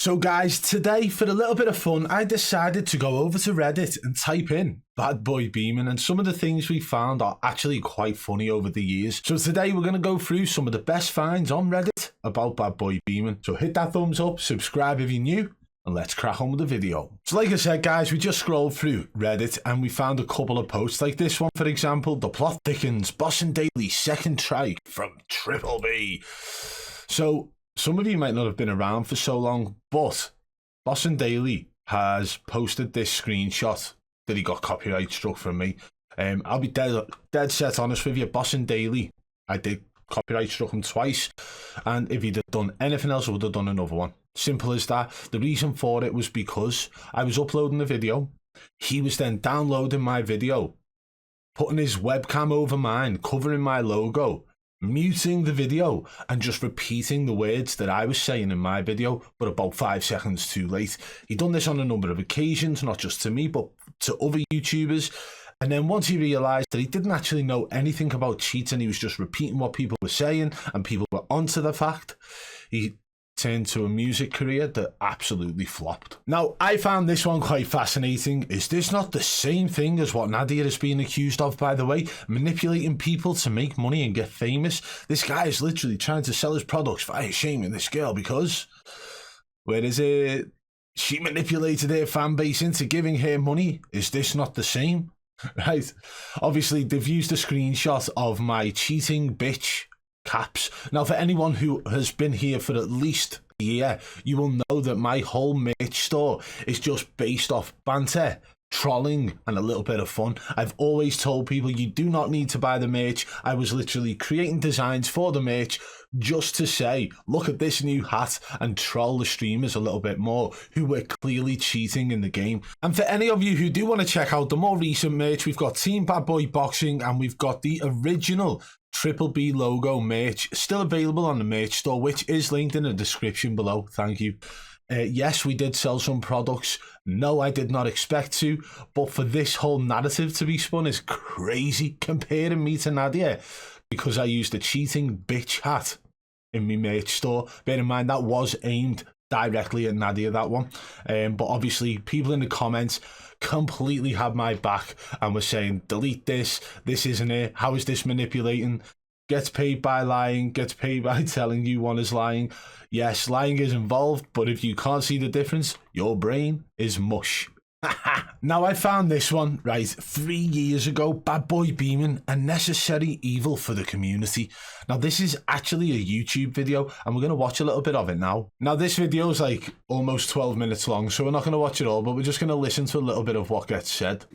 So guys, today for a little bit of fun, I decided to go over to Reddit and type in Bad Boy Beaman, and some of the things we found are actually quite funny over the years. So today we're going to go through some of the best finds on Reddit about Bad Boy Beaman. So hit that thumbs up, subscribe if you're new, and let's crack on with the video. So like I said guys, we just scrolled through Reddit and we found a couple of posts like this one, for example. The plot thickens, Boss and Daily second trike from Triple B. So some of you might not have been around for so long, but Boss and Daily has posted this screenshot that he got copyright struck from me. I'll be dead set honest with you, Boss and Daily, I did copyright struck him twice, and if he'd have done anything else I would have done another one. Simple as that. The reason for it was because I was uploading the video, he was then downloading my video, putting his webcam over mine, covering my logo, muting the video and just repeating the words that I was saying in my video, but about 5 seconds too late. He'd done this on a number of occasions, not just to me, but to other YouTubers. And then once he realised that he didn't actually know anything about cheating, he was just repeating what people were saying and people were onto the fact, he turned to a music career that absolutely flopped. Now, I found this one quite fascinating. Is this not the same thing as what Nadia is being accused of, by the way? Manipulating people to make money and get famous? This guy is literally trying to sell his products via shaming this girl because, where is it? She manipulated her fan base into giving her money. Is this not the same? Right. Obviously, they've used a screenshot of my cheating bitch caps. Now, for anyone who has been here for at least a year, you will know that my whole merch store is just based off banter, trolling, and a little bit of fun. I've always told people you do not need to buy the merch. I was literally creating designs for the merch just to say, look at this new hat, and troll the streamers a little bit more who were clearly cheating in the game. And for any of you who do want to check out the more recent merch, we've got Team Bad Boy Boxing and we've got the original Triple B logo merch still available on the merch store, which is linked in the description below. Thank you. Yes, we did sell some products. No, I did not expect to, but for this whole narrative to be spun is crazy, comparing me to Nadia because I used a cheating bitch hat in my merch store. Bear in mind that was aimed directly at Nadia, that one, but obviously people in the comments completely had my back and were saying, delete this isn't it, how is this manipulating, gets paid by lying, gets paid by telling you one is lying. Yes, lying is involved, but if you can't see the difference, your brain is mush. Now, I found this one, right, 3 years ago. Bad Boy Beaman, a necessary evil for the community. Now, this is actually a YouTube video, and we're going to watch a little bit of it now. Now, this video is like almost 12 minutes long, so we're not going to watch it all, but we're just going to listen to a little bit of what gets said.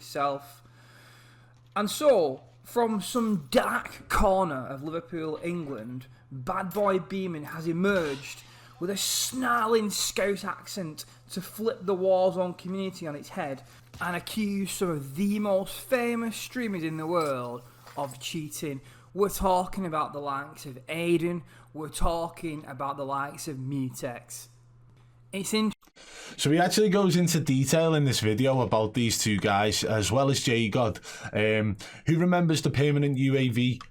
And so, from some dark corner of Liverpool, England, Bad Boy Beaman has emerged with a snarling Scouse accent to flip the Warzone community on its head and accuse some of the most famous streamers in the world of cheating. We're talking about the likes of Aiden, we're talking about the likes of Mutex. So he actually goes into detail in this video about these two guys, as well as J-God, who remembers the permanent UAV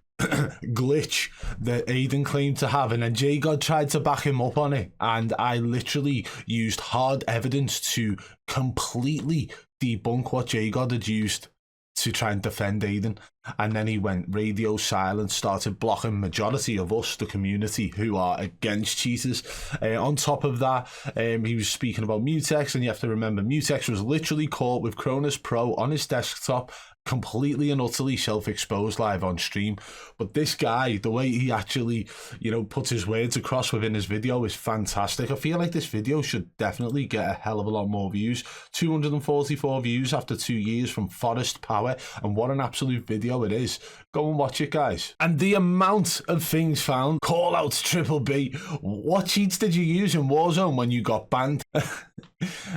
glitch that Aiden claimed to have, and then J-God tried to back him up on it, and I literally used hard evidence to completely debunk what J-God had used to try and defend Aiden. And then he went radio silent, started blocking majority of us, the community, who are against cheaters. On top of that, he was speaking about Mutex, and you have to remember Mutex was literally caught with Cronus Pro on his desktop, completely and utterly self-exposed live on stream. But this guy, the way he actually, you know, puts his words across within his video is fantastic. I feel like this video should definitely get a hell of a lot more views. 244 views after 2 years from Forest Power, and what an absolute video it is. Go and watch it, guys. And the amount of things found, call out Triple B. What cheats did you use in Warzone when you got banned?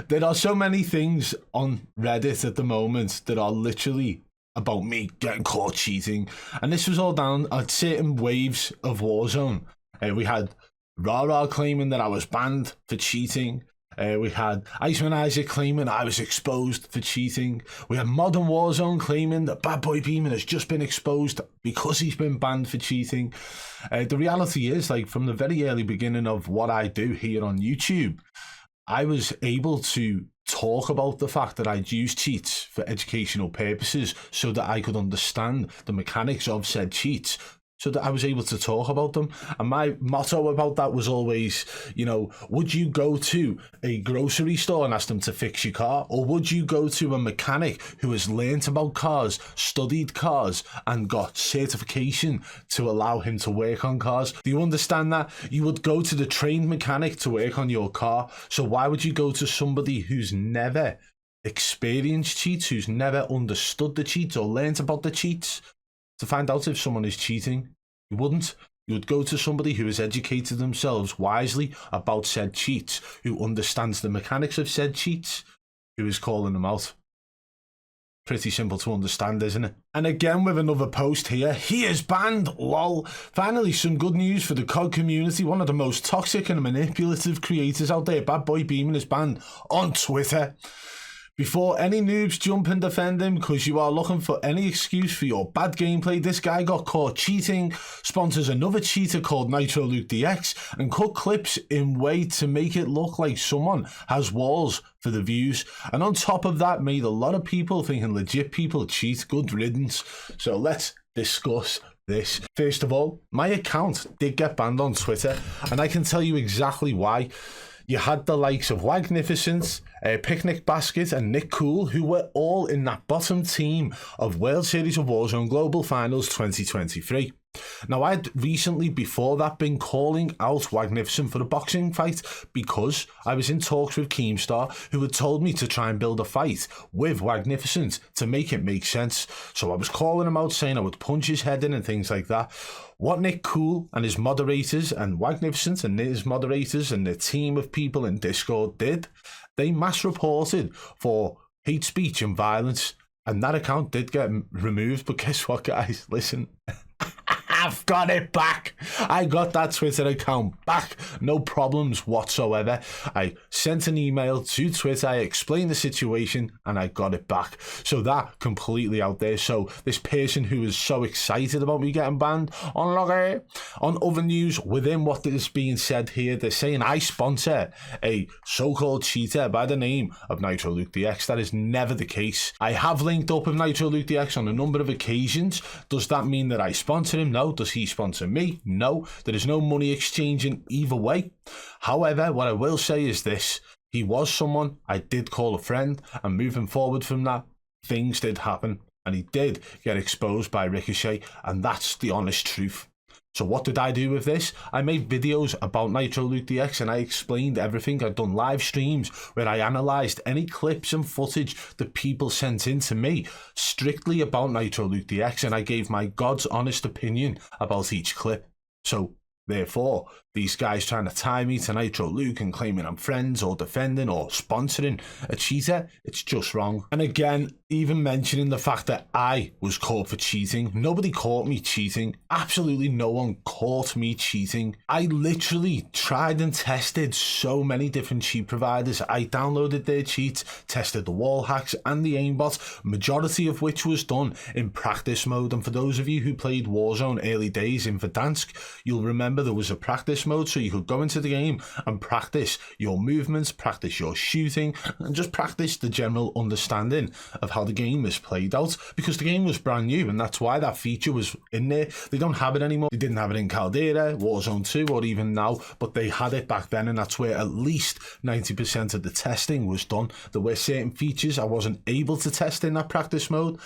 There are so many things on Reddit at the moment that are literally about me getting caught cheating, and this was all down at certain waves of Warzone. We had Rara claiming that I was banned for cheating. We had Iceman Isaac claiming I was exposed for cheating. We had Modern Warzone claiming that Bad Boy Beaman has just been exposed because he's been banned for cheating. The reality is, like, from the very early beginning of what I do here on YouTube, I was able to talk about the fact that I'd use cheats for educational purposes so that I could understand the mechanics of said cheats, so that I was able to talk about them. And my motto about that was always, you know, would you go to a grocery store and ask them to fix your car? Or would you go to a mechanic who has learnt about cars, studied cars, and got certification to allow him to work on cars? Do you understand that? You would go to the trained mechanic to work on your car. So why would you go to somebody who's never experienced cheats, who's never understood the cheats or learnt about the cheats, to find out if someone is cheating? You wouldn't. You would go to somebody who has educated themselves wisely about said cheats, who understands the mechanics of said cheats, who is calling them out. Pretty simple to understand, isn't it? And again with another post here, he is banned, lol. Finally, some good news for the COD community. One of the most toxic and manipulative creators out there, Bad Boy Beaman, is banned on Twitter. Before any noobs jump and defend him because you are looking for any excuse for your bad gameplay, this guy got caught cheating, sponsors another cheater called Nitro Luke DX, and cut clips in way to make it look like someone has walls for the views. And on top of that, made a lot of people thinking legit people cheat. Good riddance. So let's discuss this. First of all, my account did get banned on Twitter, and I can tell you exactly why. You had the likes of Wagnificent, Picnic Basket, and Nick Cool, who were all in that bottom team of World Series of Warzone Global Finals 2023. Now, I'd recently, before that, been calling out Wagnificent for a boxing fight because I was in talks with Keemstar, who had told me to try and build a fight with Wagnificent to make it make sense. So I was calling him out, saying I would punch his head in and things like that. What Nick Cool and his moderators and Wagnificent and his moderators and the team of people in Discord did, they mass reported for hate speech and violence, and that account did get removed. But guess what, guys? Listen. I've got it back. I got that Twitter account back. No problems whatsoever. I sent an email to Twitter. I explained the situation and I got it back. So that completely out there. So this person who is so excited about me getting banned, unlucky. On other news, within what is being said here, they're saying I sponsor a so-called cheater by the name of Nitro Luke DX. That is never the case. I have linked up with Nitro Luke DX on a number of occasions. Does that mean that I sponsor him? No. Does he sponsor me? No. There is no money exchanging either way. However, what I will say is this. He was someone I did call a friend, and moving forward from that, things did happen, and he did get exposed by Ricochet, and that's the honest truth. So what did I do with this? I made videos about Nitro Luke DX and I explained everything. I've done live streams where I analysed any clips and footage that people sent in to me strictly about Nitro Luke DX, and I gave my God's honest opinion about each clip. So therefore, these guys trying to tie me to Nitro Luke and claiming I'm friends or defending or sponsoring a cheater, it's just wrong. And again, even mentioning the fact that I was caught for cheating. Nobody caught me cheating. Absolutely no one caught me cheating. I literally tried and tested so many different cheat providers. I downloaded their cheats, tested the wall hacks and the aimbot, majority of which was done in practice mode. And for those of you who played Warzone early days in Verdansk, you'll remember there was a practice mode, so you could go into the game and practice your movements, practice your shooting, and just practice the general understanding of how the game is played out, because the game was brand new, and that's why that feature was in there. They don't have it anymore. They didn't have it in Caldera, Warzone 2, or even now, but they had it back then, and that's where at least 90% of the testing was done. There were certain features I wasn't able to test in that practice mode,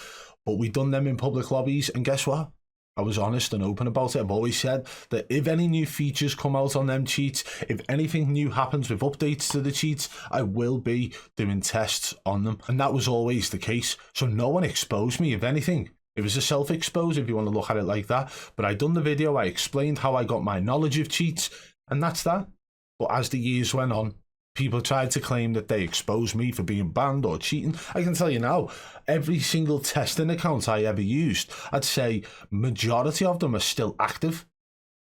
but we done them in public lobbies, and guess what? I was honest and open about it. I've always said that if any new features come out on them cheats, if anything new happens with updates to the cheats, I will be doing tests on them. And that was always the case. So no one exposed me. If anything, it was a self-expose if you want to look at it like that. But I done the video, I explained how I got my knowledge of cheats, and that's that. But as the years went on, people tried to claim that they exposed me for being banned or cheating. I can tell you now, every single testing account I ever used, I'd say majority of them are still active.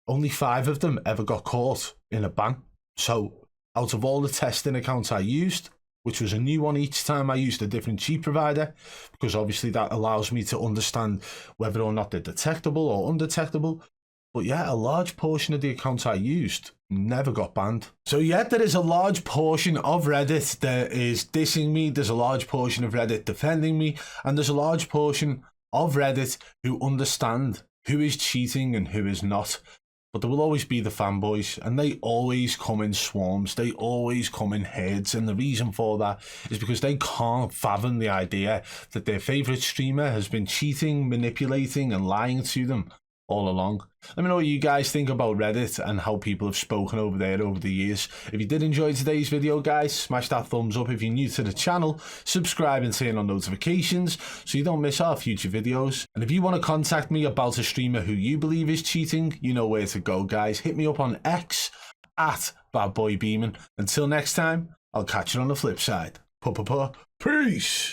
Only 5 of them ever got caught in a ban. So out of all the testing accounts I used, which was a new one each time I used a different cheat provider, because obviously that allows me to understand whether or not they're detectable or undetectable. But yeah, a large portion of the accounts I used never got banned. So yeah, there is a large portion of Reddit that is dissing me, there's a large portion of Reddit defending me, and there's a large portion of Reddit who understand who is cheating and who is not. But there will always be the fanboys, and they always come in swarms, they always come in herds, and the reason for that is because they can't fathom the idea that their favourite streamer has been cheating, manipulating and lying to them all along. Let me know what you guys think about Reddit and how people have spoken over there over the years. If you did enjoy today's video, guys, smash that thumbs up. If you're new to the channel, subscribe and turn on notifications so you don't miss our future videos. And if you want to contact me about a streamer who you believe is cheating, you know where to go, guys. Hit me up on X at BadBoyBeamon. Until next time, I'll catch you on the flip side. Peace.